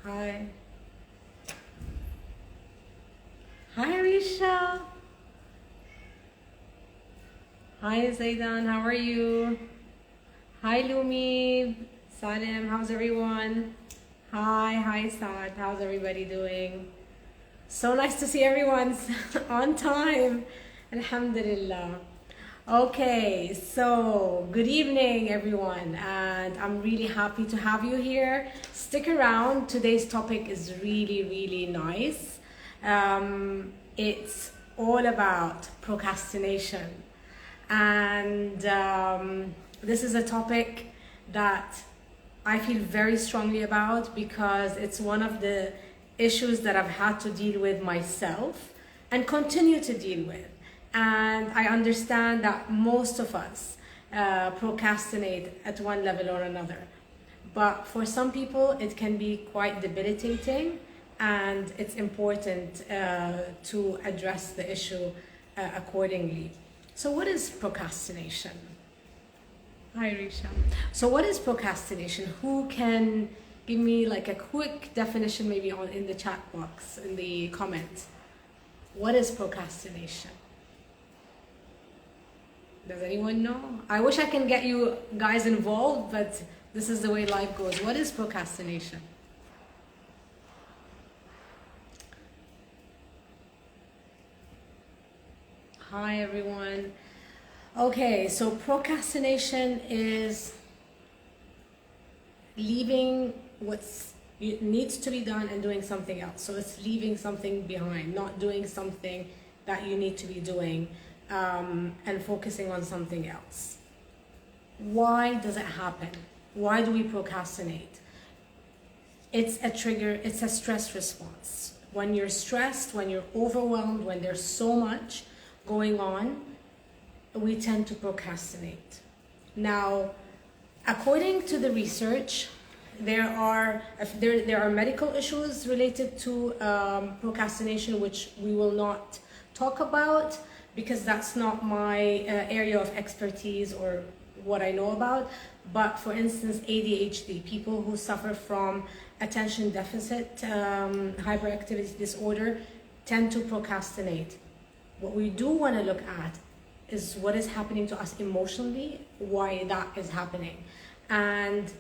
Hi. Hi, Risha. Hi, Zaidan. How are you? Hi, Lumi. Salim. How's everyone? Hi, Saad. How's everybody doing? So nice to see everyone's on time. Alhamdulillah. Okay, so good evening, everyone, and I'm really happy to have you here. Stick around. Today's topic is really nice. It's all about procrastination, and this is a topic that I feel very strongly about because it's one of the issues that I've had to deal with myself and continue to deal with. And I understand that most of us procrastinate at one level or another. But for some people, it can be quite debilitating, and it's important to address the issue accordingly. So what is procrastination? Hi, Risha. So what is procrastination? Who can give me like a quick definition maybe in the chat box, in the comments? What is procrastination? Does anyone know? I wish I can get you guys involved, but this is the way life goes. What is procrastination? Hi, everyone. Okay, so procrastination is leaving what needs to be done and doing something else. So it's leaving something behind, not doing something that you need to be doing. And focusing on something else. Why does it happen? Why do we procrastinate? It's a trigger, it's a stress response. When you're stressed, when you're overwhelmed, when there's so much going on, we tend to procrastinate. Now, according to the research, there are medical issues related to procrastination, which we will not talk about, because that's not my area of expertise or what I know about. But for instance, ADHD, people who suffer from attention deficit hyperactivity disorder tend to procrastinate. What we do want to look at is what is happening to us emotionally, why that is happening. And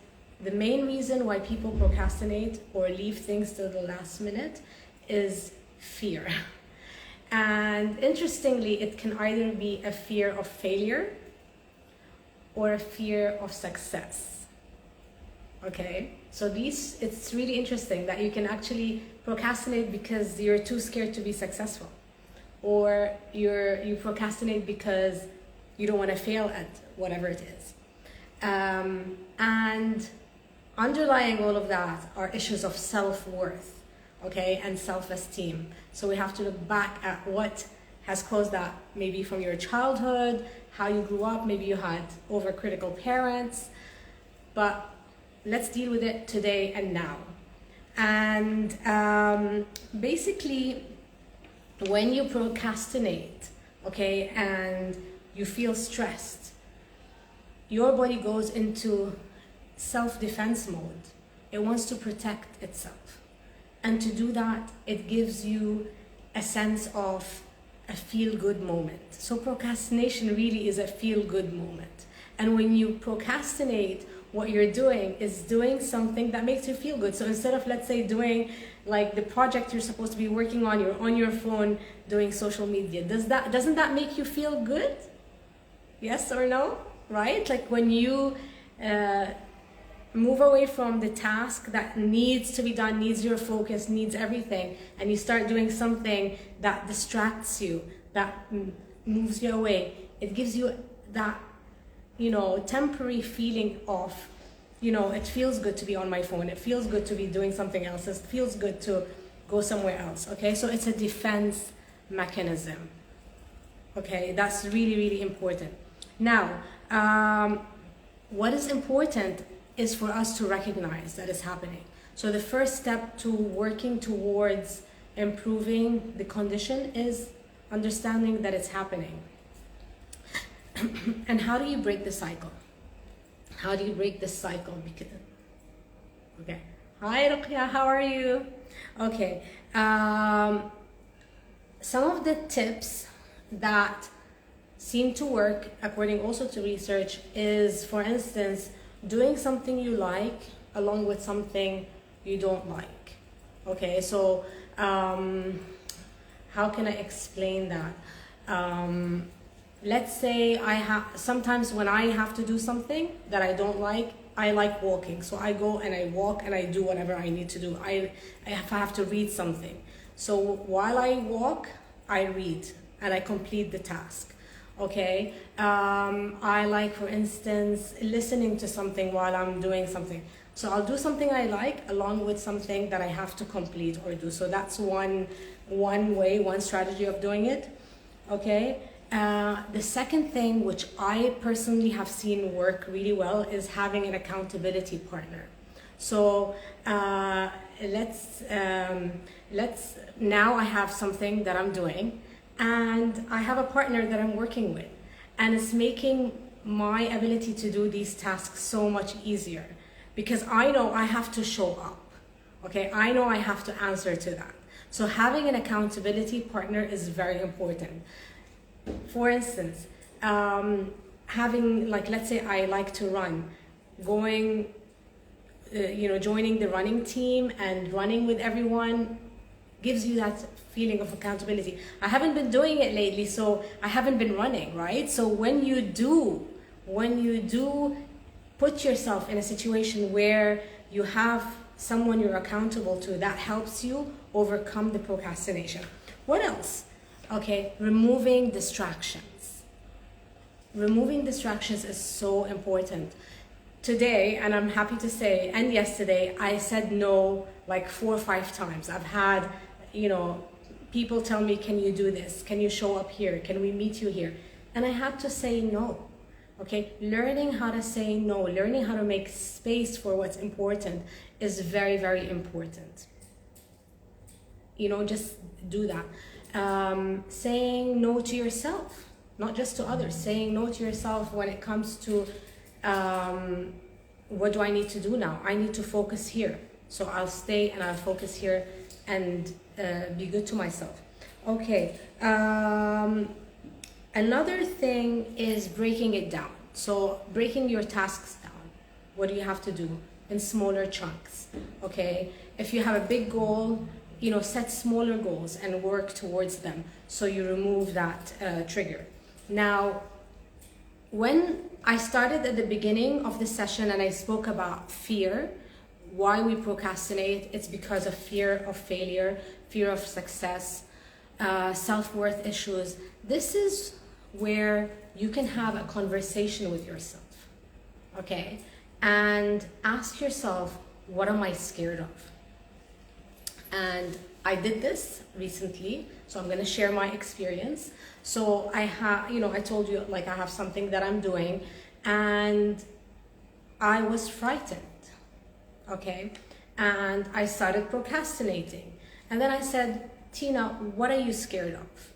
the main reason why people procrastinate or leave things till the last minute is fear. And interestingly, it can either be a fear of failure or a fear of success. Okay, so it's really interesting that you can actually procrastinate because you're too scared to be successful, or you procrastinate because you don't want to fail at whatever it is. And underlying all of that are issues of self-worth. Okay, and self-esteem. So we have to look back at what has caused that, maybe from your childhood, how you grew up, maybe you had overcritical parents, but let's deal with it today and now. And basically, when you procrastinate, okay, and you feel stressed, your body goes into self-defense mode. It wants to protect itself. And to do that, it gives you a sense of a feel-good moment. So procrastination really is a feel-good moment. And when you procrastinate, what you're doing is doing something that makes you feel good. So instead of, let's say, doing like the project you're supposed to be working on, you're on your phone doing social media. Doesn't that make you feel good? Yes or no? Right? Like when you move away from the task that needs to be done, needs your focus, needs everything, and you start doing something that distracts you, that moves you away. It gives you that, temporary feeling of, it feels good to be on my phone. It feels good to be doing something else. It feels good to go somewhere else. Okay, so it's a defense mechanism. Okay, that's really important. Now, what is important is for us to recognize that it's happening. So the first step to working towards improving the condition is understanding that it's happening. And how do you break the cycle? How do you break this cycle? Okay, Hi, Ruqya, how are you? Okay. Some of the tips that seem to work, according also to research, is, for instance, doing something you like along with something you don't like. Okay, so how can I explain that? Let's say sometimes when I have to do something that I don't like, I like walking. So I go and I walk and I do whatever I need to do. If I have to read something. So while I walk, I read and I complete the task. Okay. I like, for instance, listening to something while I'm doing something. So I'll do something I like along with something that I have to complete or do. So that's one way, one strategy of doing it. Okay. The second thing, which I personally have seen work really well, is having an accountability partner. So let's now I have something that I'm doing, and I have a partner that I'm working with, and it's making my ability to do these tasks so much easier because I know I have to show up. Okay, I know I have to answer to that. So having an accountability partner is very important. For instance, having, like, let's say I like to run, going, joining the running team and running with everyone gives you that feeling of accountability. I haven't been doing it lately, so I haven't been running, right? So when you do put yourself in a situation where you have someone you're accountable to, that helps you overcome the procrastination. What else? Okay, removing distractions. Removing distractions is so important. Today, and I'm happy to say, and yesterday, I said no like 4 or 5 times. I've had, people tell me, can you do this? Can you show up here? Can we meet you here? And I had to say no. Okay, learning how to say no, learning how to make space for what's important is very, very important. Just do that. Saying no to yourself, not just to others, saying no to yourself when it comes to what do I need to do now? I need to focus here. So I'll stay and I'll focus here and be good to myself. Okay. Another thing is breaking it down. So breaking your tasks down. What do you have to do? In smaller chunks. Okay. If you have a big goal, set smaller goals and work towards them, so you remove that trigger. Now, when I started at the beginning of the session and I spoke about fear, why we procrastinate, it's because of fear of failure, fear of success, self-worth issues. This is where you can have a conversation with yourself, okay? And ask yourself, what am I scared of? And I did this recently, so I'm going to share my experience. So I told you, like, I have something that I'm doing, and I was frightened, okay? And I started procrastinating. And then I said, Tina, what are you scared of?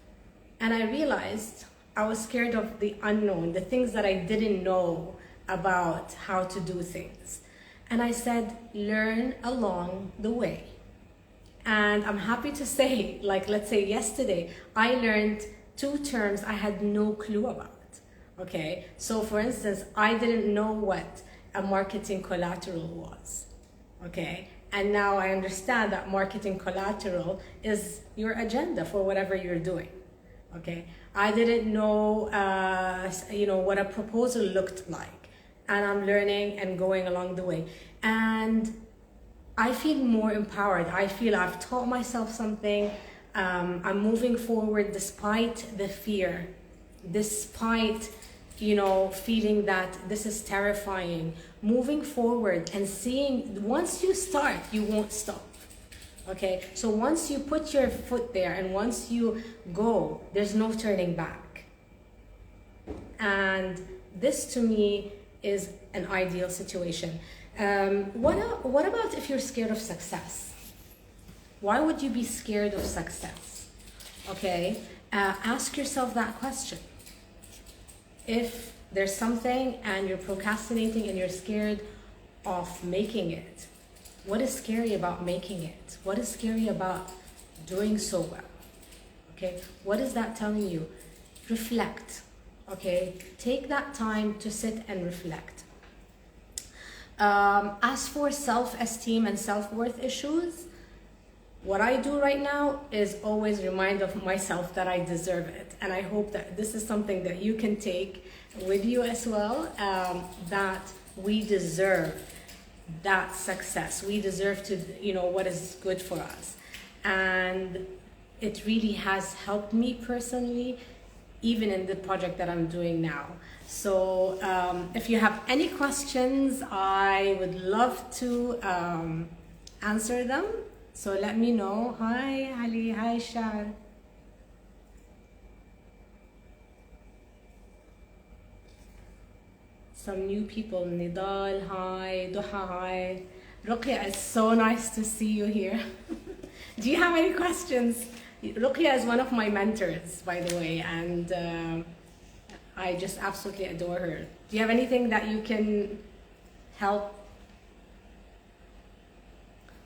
And I realized I was scared of the unknown, the things that I didn't know about how to do things. And I said, learn along the way. And I'm happy to say, like, let's say yesterday, I learned 2 terms I had no clue about. Okay, so for instance, I didn't know what a marketing collateral was. Okay, and now I understand that marketing collateral is your agenda for whatever you're doing. Okay, I didn't know, what a proposal looked like, and I'm learning and going along the way. And I feel more empowered. I feel I've taught myself something. I'm moving forward despite the fear, despite, feeling that this is terrifying. Moving forward and seeing, once you start, you won't stop. Okay, so once you put your foot there and once you go, there's no turning back. And this to me is an ideal situation. What about if you're scared of success? Why would you be scared of success? Okay, ask yourself that question. If there's something and you're procrastinating and you're scared of making it, What is scary about making it? What is scary about doing so well? Okay, what is that telling you? Reflect. Okay, take that time to sit and reflect. As for self-esteem and self-worth issues, what I do right now is always remind of myself that I deserve it. And I hope that this is something that you can take with you as well, that we deserve that success. We deserve to, what is good for us. And it really has helped me personally, even in the project that I'm doing now. So if you have any questions, I would love to answer them. So let me know. Hi Ali, hi Shar. Some new people, Nidal, hi, Duha, hi. Ruqya, it's so nice to see you here. Do you have any questions? Ruqya is one of my mentors, by the way, and I just absolutely adore her. Do you have anything that you can help?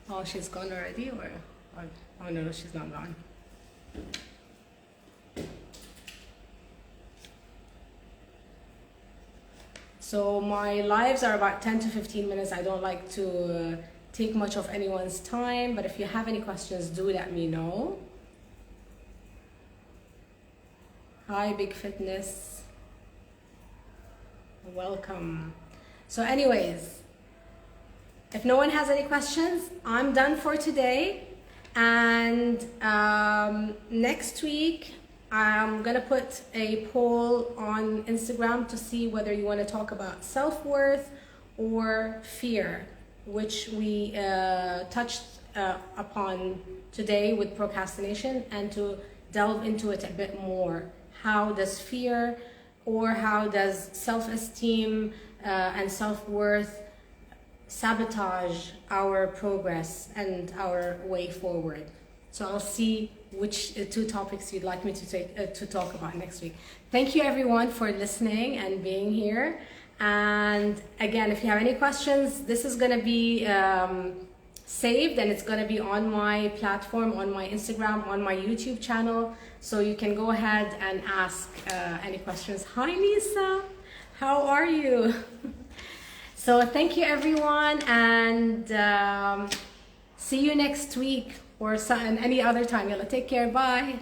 Oh, she's gone already, or oh no, she's not gone. So my lives are about 10 to 15 minutes. I don't like to take much of anyone's time, but if you have any questions, do let me know. Hi, Big Fitness. Welcome. So anyways, if no one has any questions, I'm done for today. And next week, I'm gonna put a poll on Instagram to see whether you want to talk about self-worth or fear, which we touched upon today with procrastination, and to delve into it a bit more. How does fear or how does self-esteem and self-worth sabotage our progress and our way forward? So I'll see which two topics you'd like me to talk about next week. Thank you everyone for listening and being here. And again, if you have any questions, this is going to be saved, and it's going to be on my platform, on my Instagram, on my YouTube channel. So you can go ahead and ask any questions. Hi Lisa, how are you? So thank you everyone, and see you next week or any other time. Yalla, take care, bye.